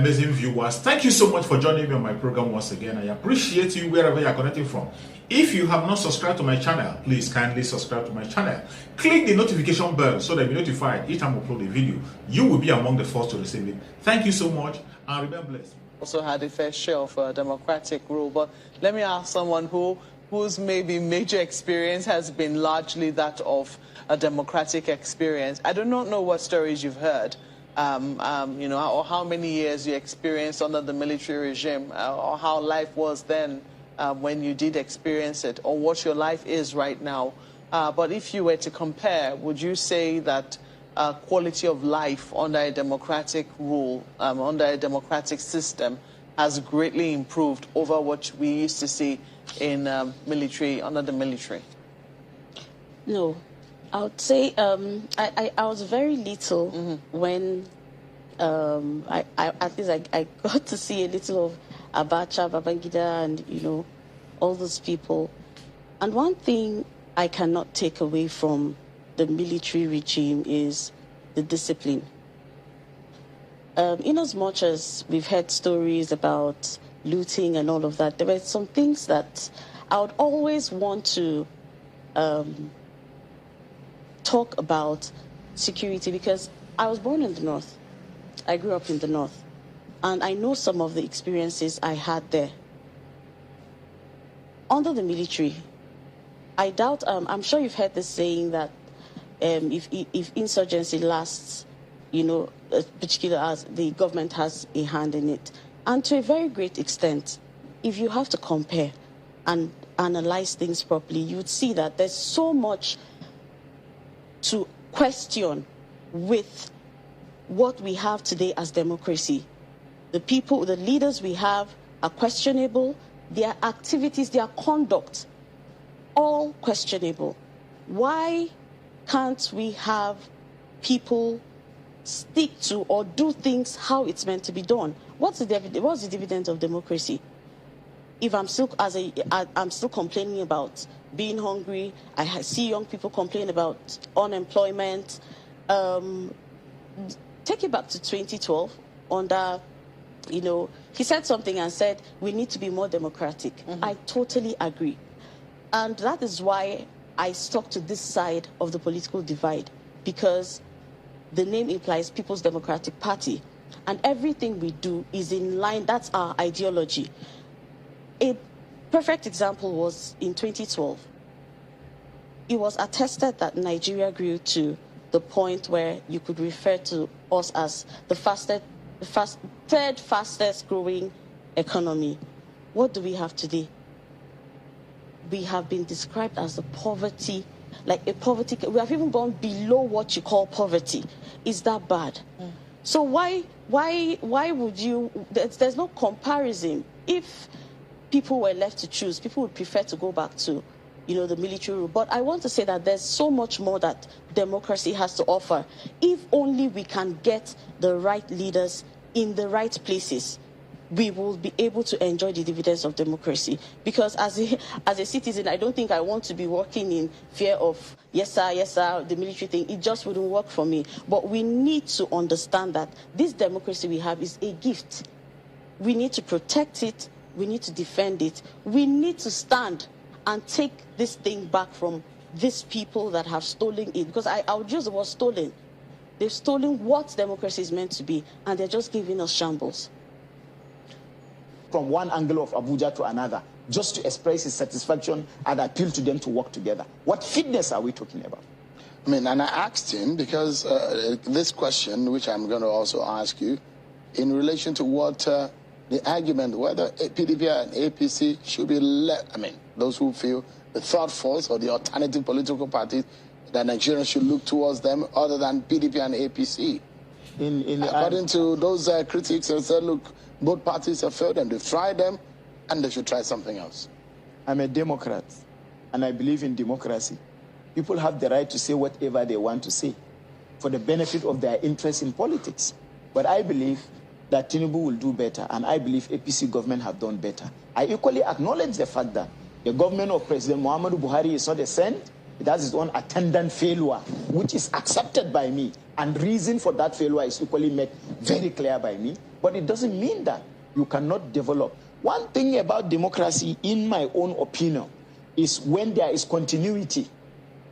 amazing viewers. Thank you so much for joining me on my program once again. I appreciate you wherever you are connecting from. If you have not subscribed to my channel, please kindly subscribe to my channel. Click the notification bell so that you'll be notified each time I upload a video. You will be among the first to receive it. Thank you so much and remain blessed. Also had a fair share of democratic rule, but let me ask someone whose maybe major experience has been largely that of a democratic experience. I do not know what stories you've heard. You know, or how many years you experienced under the military regime, or how life was then when you did experience it, or what your life is right now. But if you were to compare, would you say that quality of life under a democratic rule, under a democratic system, has greatly improved over what we used to see in military, under the military? No. I would say I was very little when at least I got to see a little of Abacha, Babangida, and, you know, all those people. And one thing I cannot take away from the military regime is the discipline. In as much as we've heard stories about looting and all of that, there were some things that I would always want to talk about security, because I was born in the North. I grew up in the North. And I know some of the experiences I had there. Under the military, I doubt, I'm sure you've heard the saying that if insurgency lasts, you know, particularly as the government has a hand in it. And to a very great extent, if you have to compare and analyze things properly, you would see that there's so much to question with what we have today as democracy. The people, the leaders we have are questionable. Their activities, their conduct, all questionable. Why can't we have people stick to or do things how it's meant to be done? What's the dividend of democracy? If I'm still I'm still complaining about being hungry, I see young people complain about unemployment. Take it back to 2012 under, you know, he said something and said we need to be more democratic. I totally agree. And that is why I stuck to this side of the political divide, because the name implies People's Democratic Party. And everything we do is in line, that's our ideology. A perfect example was in 2012. It was attested that Nigeria grew to the point where you could refer to us as the third fastest growing economy. What do we have today? We have been described as a poverty, like a poverty. We have even gone below what you call poverty. Is that bad? So why would you? There's no comparison. If people were left to choose, people would prefer to go back to, you know, the military rule. But I want to say that there's so much more that democracy has to offer. If only we can get the right leaders in the right places, we will be able to enjoy the dividends of democracy. Because as a citizen, I don't think I want to be working in fear of, yes sir, the military thing. It just wouldn't work for me. But we need to understand that this democracy we have is a gift. We need to protect it. We need to defend it. We need to stand and take this thing back from these people that have stolen it. Because I would use the word stolen. They've stolen what democracy is meant to be, and they're just giving us shambles. From one angle of Abuja to another, just to express his satisfaction and appeal to them to work together. What fitness are we talking about? I mean, and I asked him because this question, which I'm going to also ask you, in relation to what the argument, whether PDP and APC should be left, I mean, those who feel the third force or the alternative political parties, that Nigerians should look towards them other than PDP and APC. According to those critics, they said, look, both parties have failed them. They've tried them, and they should try something else. I'm a Democrat, and I believe in democracy. People have the right to say whatever they want to say for the benefit of their interest in politics. But I believe that Tinubu will do better, and I believe APC government have done better. I equally acknowledge the fact that the government of President Muhammadu Buhari is not a saint, It has its own attendant failure, which is accepted by me. And reason for that failure is equally made very clear by me. But it doesn't mean that you cannot develop. One thing about democracy, in my own opinion, is when there is continuity,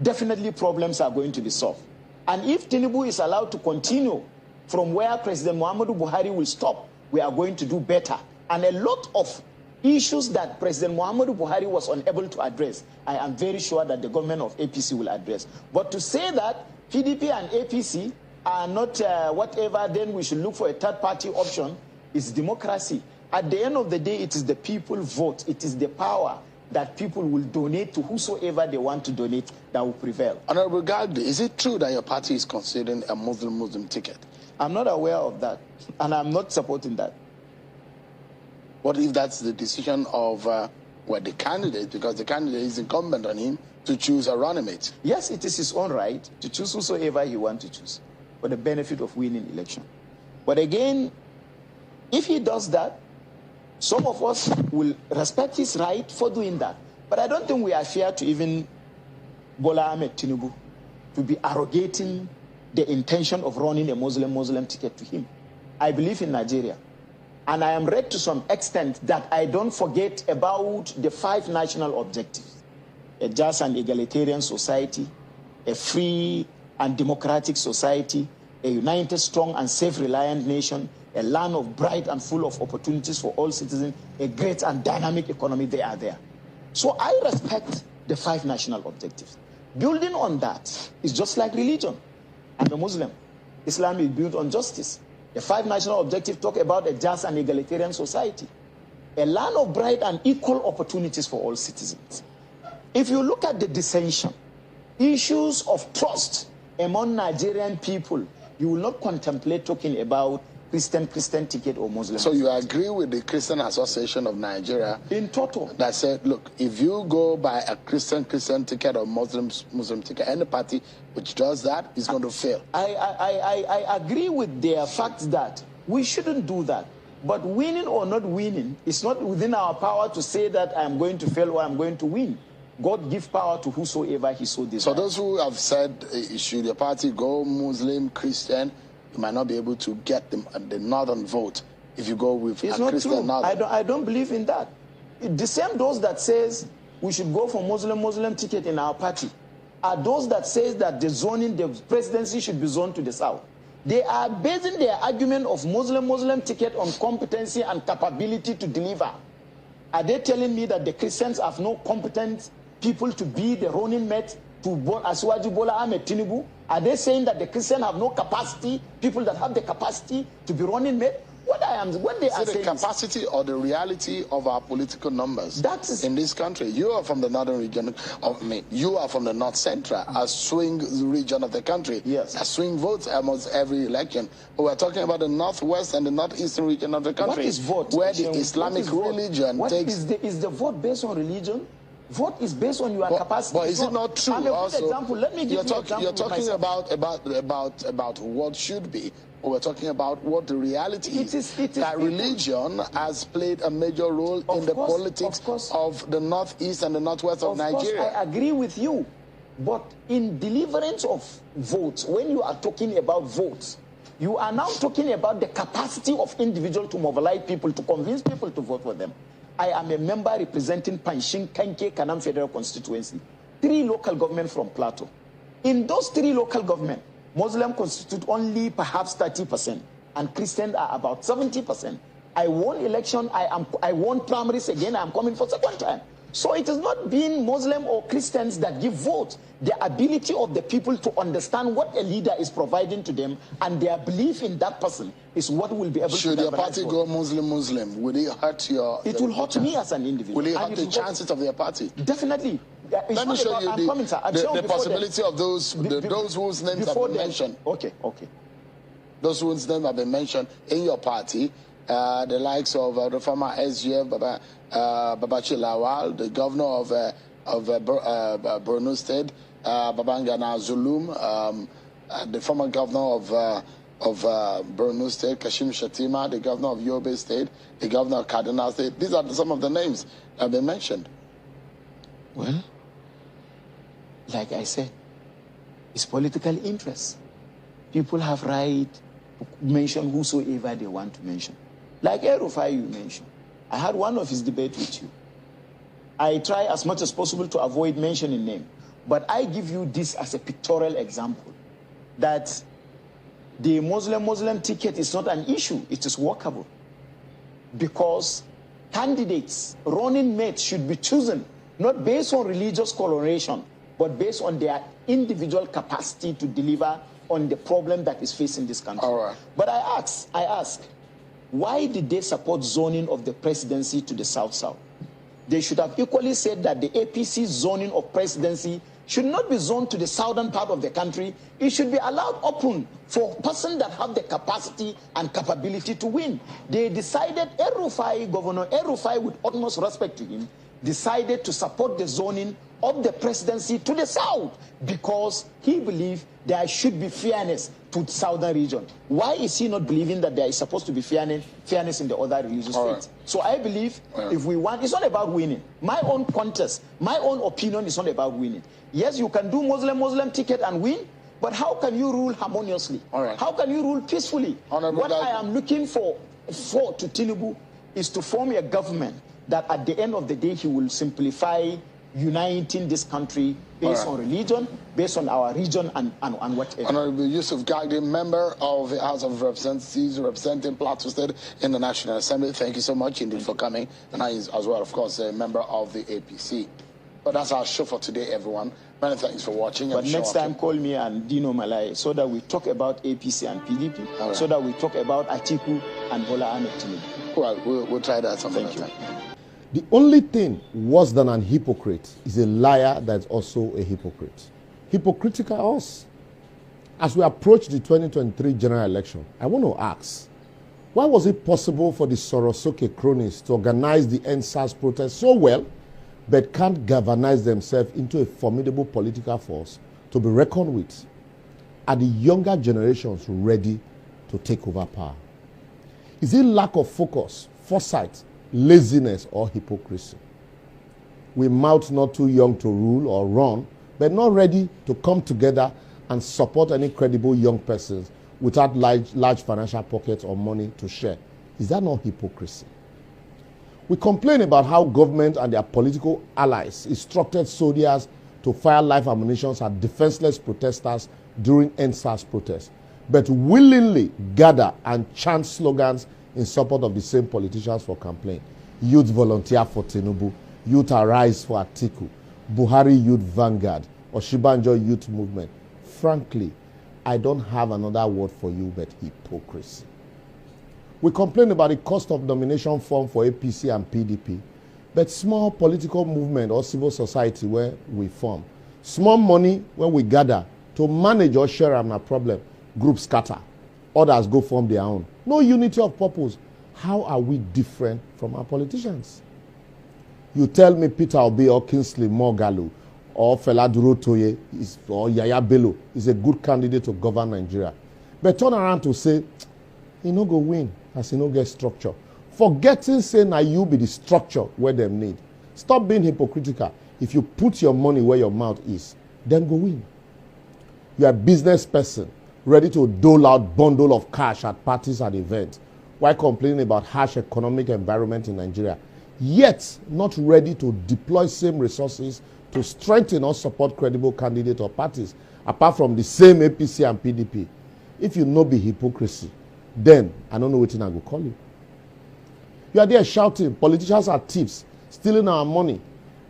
definitely problems are going to be solved. And if Tinubu is allowed to continue from where President Muhammadu Buhari will stop, we are going to do better. And a lot of issues that President Muhammadu Buhari was unable to address, I am very sure that the government of APC will address. But to say that PDP and APC are not whatever, then we should look for a third-party option, is democracy. At the end of the day, it is the people vote. It is the power that people will donate to whosoever they want to donate that will prevail. Honorable Gagdi, is it true that your party is considering a Muslim ticket? I'm not aware of that, and I'm not supporting that. What if that's the decision of the candidate, because the candidate is incumbent on him to choose a running mate? Yes, it is his own right to choose whosoever he wants to choose for the benefit of winning election. But again, if he does that, some of us will respect his right for doing that. But I don't think we are fair to even Bola Ahmed Tinubu to be arrogating the intention of running a Muslim ticket to him. I believe in Nigeria. And I am read to some extent that I don't forget about the 5 national objectives: a just and egalitarian society, a free and democratic society, a united, strong and self-reliant nation, a land of bright and full of opportunities for all citizens, a great and dynamic economy. They are there. So I respect the 5 national objectives. Building on that is just like religion. I'm a Muslim. Islam is built on justice. The 5 national objectives talk about a just and egalitarian society, a land of bright and equal opportunities for all citizens. If you look at the dissension, issues of trust among Nigerian people, you will not contemplate talking about Christian ticket or Muslim. So you agree with the Christian Association of Nigeria in total that said, look, if you go by a Christian ticket or Muslim ticket, any party which does that is going to fail? I agree with their fact that we shouldn't do that. But winning or not winning, it's not within our power to say that I'm going to fail or I'm going to win. God gives power to whosoever he so desires. So those who have said, should your party go Muslim, Christian, you might not be able to get the northern vote if you go with it's a not Christian true. northern. I don't believe in that. The same those that says we should go for Muslim ticket in our party are those that says that the presidency should be zoned to the south. They are basing their argument of Muslim ticket on competency and capability to deliver. Are they telling me that the Christians have no competent people to be the running mate to Asiwaju Bola Ahmed Tinubu? Are they saying that the Christians have no capacity, people that have the capacity to be running mate? What they are saying, the capacity or the reality of our political numbers in this country? You are from the northern region. You are from the north central, a swing region of the country. Yes. A swing votes almost every election. But we're talking about the northwest and the northeastern region of the country. What is vote? Where the Islamic religion takes... Is the vote based on religion? Vote is based on your capacity. But is it not true? Also, example. Let me give you an example. You're talking about what should be. We're talking about what the reality is. That religion has played a major role in the politics of the northeast and the northwest of Nigeria. Of course, I agree with you. But in deliverance of votes, when you are talking about votes, you are now talking about the capacity of individual to mobilize people, to convince people to vote for them. I am a member representing Panshin Kanke Kanam Federal Constituency, 3 local government from Plateau. In those 3 local government, Muslim constitute only perhaps 30%, and Christians are about 70%. I won election, I won primaries again, I'm coming for second time. So it is not being Muslim or Christians that give votes. The ability of the people to understand what a leader is providing to them and their belief in that person is what will be able to... Should your party go Muslim, will it hurt your... It will hurt me as an individual. Will it hurt the chances of your party? Definitely. Let me show you the possibility of those whose names have been mentioned. Okay. Those whose names have been mentioned in your party, the likes of the former SGF, Babachi Lawal, the governor of Borno State, Babangana Zulum, the former governor of Borno State, Kashim Shatima, the governor of Yobe State, the governor of Kaduna State. These are some of the names that have been mentioned. Well, like I said, it's political interest. People have right to mention whosoever they want to mention. Like El-Rufai you mentioned. I had one of his debates with you. I try as much as possible to avoid mentioning name. But I give you this as a pictorial example, that the Muslim ticket is not an issue. It is workable. Because candidates, running mates should be chosen, not based on religious coloration, but based on their individual capacity to deliver on the problem that is facing this country. All right. But I ask, why did they support zoning of the presidency to the South-South? They should have equally said that the APC zoning of presidency should not be zoned to the southern part of the country. It should be allowed open for persons that have the capacity and capability to win. They decided, Governor El-Rufai, with utmost respect to him, decided to support the zoning of the presidency to the south because he believed there should be fairness to the southern region. Why is he not believing that there is supposed to be fairness in the other religious states? Right. So I believe if we want, it's not about winning. My own contest, my own opinion is not about winning. Yes, you can do Muslim ticket and win, but how can you rule harmoniously? Right. How can you rule peacefully? What I am looking for to Tinubu is to form a government that at the end of the day he will simplify uniting this country based on religion, based on our region and whatever. Honorable Yusuf Gagdi, member of the House of Representatives representing Plateau State in the National Assembly. Thank you so much indeed for coming. And I, as well, of course, a member of the APC. But that's our show for today, everyone. Many thanks for watching. But next time, call me and Dino Malai so that we talk about APC and PDP, so that we talk about Atiku and Bola Ahmed Tinubu. Well, we'll try that some other time. The only thing worse than an hypocrite is a liar that's also a hypocrite. Hypocritical us. As we approach the 2023 general election, I want to ask, why was it possible for the Sorosoke cronies to organize the NSAS protest so well, but can't galvanize themselves into a formidable political force to be reckoned with? Are the younger generations ready to take over power? Is it lack of focus, foresight, laziness, or hypocrisy? We mouth not too young to rule or run, but not ready to come together and support any credible young persons without large financial pockets or money to share. Is that not hypocrisy? We complain about how government and their political allies instructed soldiers to fire live ammunition at defenseless protesters during NSAS protests, but willingly gather and chant slogans in support of the same politicians for campaign. Youth volunteer for Tinubu, youth arise for Atiku, Buhari youth vanguard, Oshibanjo youth movement. Frankly, I don't have another word for you but hypocrisy. We complain about the cost of nomination form for APC and PDP, but small political movement or civil society where we form, small money when we gather to manage or share a problem, groups scatter, others go form their own. No unity of purpose. How are we different from our politicians? You tell me Peter Obi or Kingsley Moghalu or Fela Duro-Toye or Yaya Bello is a good candidate to govern Nigeria, but turn around to say, he no go win as he no get structure. Forgetting saying now you be the structure where them need. Stop being hypocritical. If you put your money where your mouth is, then go win. You are a business person, ready to dole out bundle of cash at parties and events, while complaining about harsh economic environment in Nigeria, yet not ready to deploy same resources to strengthen or support credible candidates or parties, apart from the same APC and PDP. If you know be hypocrisy, then I don't know what I go call you. You are there shouting, politicians are thieves, stealing our money,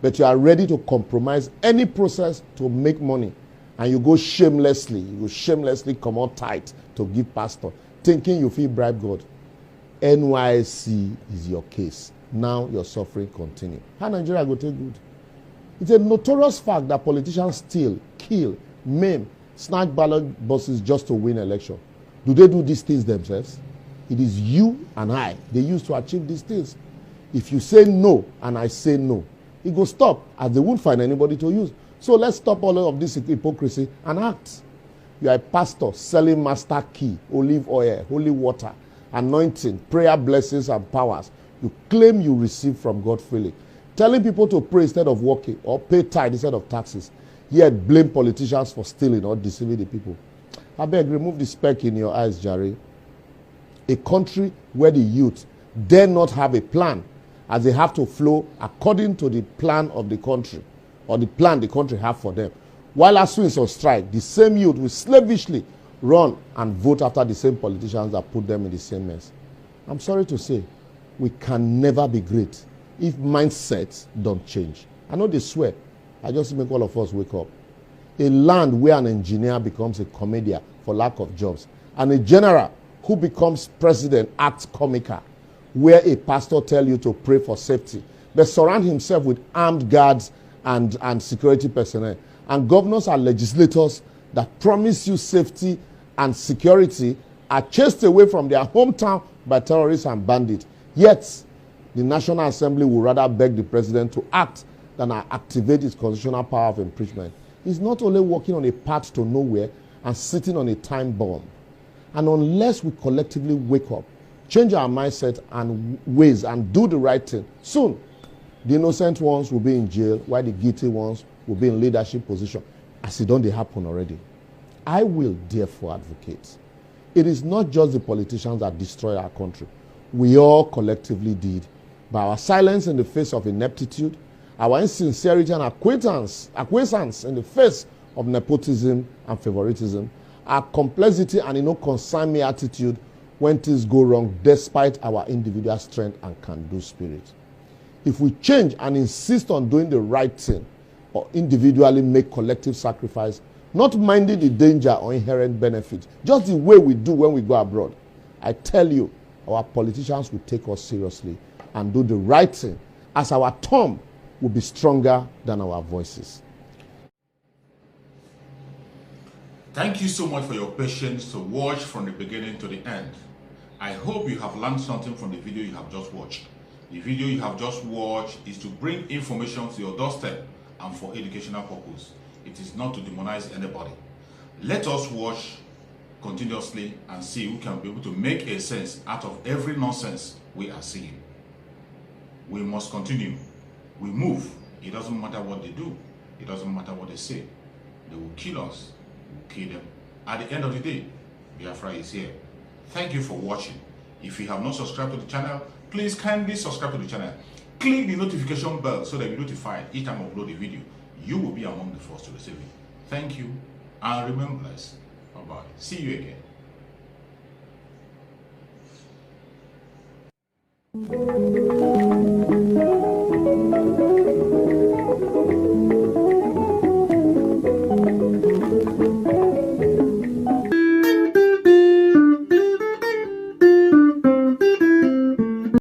but you are ready to compromise any process to make money. And you go shamelessly come out tight to give pastor, thinking you feel bribe God. NYC is your case. Now your suffering continue. How Nigeria go take good? It's a notorious fact that politicians steal, kill, maim, snatch ballot boxes just to win election. Do they do these things themselves? It is you and I they use to achieve these things. If you say no and I say no, it will stop as they won't find anybody to use. So let's stop all of this hypocrisy and act. You are a pastor selling master key, olive oil, holy water, anointing, prayer blessings and powers. You claim you receive from God freely. Telling people to pray instead of working or pay tithe instead of taxes. yet blame politicians for stealing or deceiving the people. I beg, remove the speck in your eyes, Jerry. A country where the youth dare not have a plan, as they have to flow according to the plan of the country, or the plan the country have for them. While ASUU is on strike, the same youth will slavishly run and vote after the same politicians that put them in the same mess. I'm sorry to say, we can never be great if mindsets don't change. I know they swear. I just make all of us wake up. A land where an engineer becomes a comedian for lack of jobs, and a general who becomes president acts comical, where a pastor tells you to pray for safety, but surround himself with armed guards and security personnel, and governors and legislators that promise you safety and security are chased away from their hometown by terrorists and bandits. Yet, the National Assembly would rather beg the president to act than activate his constitutional power of impeachment. He's not only walking on a path to nowhere and sitting on a time bomb. And unless we collectively wake up, change our mindset and ways and do the right thing, soon the innocent ones will be in jail while the guilty ones will be in leadership position, as it don't happen already. I will therefore advocate. It is not just the politicians that destroy our country. We all collectively did. By our silence in the face of ineptitude, our insincerity and acquiescence in the face of nepotism and favoritism, our complexity and concern me attitude when things go wrong despite our individual strength and can-do spirit. If we change and insist on doing the right thing, or individually make collective sacrifice, not minding the danger or inherent benefit, just the way we do when we go abroad, I tell you, our politicians will take us seriously and do the right thing, as our tongue will be stronger than our voices. Thank you so much for your patience to watch from the beginning to the end. I hope you have learned something from the video you have just watched. The video you have just watched is to bring information to your doorstep and for educational purpose. It is not to demonize anybody. Let us watch continuously and see who can be able to make a sense out of every nonsense we are seeing. We must continue. We move. It doesn't matter what they do. It doesn't matter what they say. They will kill us. We will kill them. At the end of the day, Biafra is here. Thank you for watching. If you have not subscribed to the channel, please kindly subscribe to the channel. Click the notification bell so that you're notified each time I upload a video. You will be among the first to receive it. Thank you and remain blessed. Bye-bye. See you again.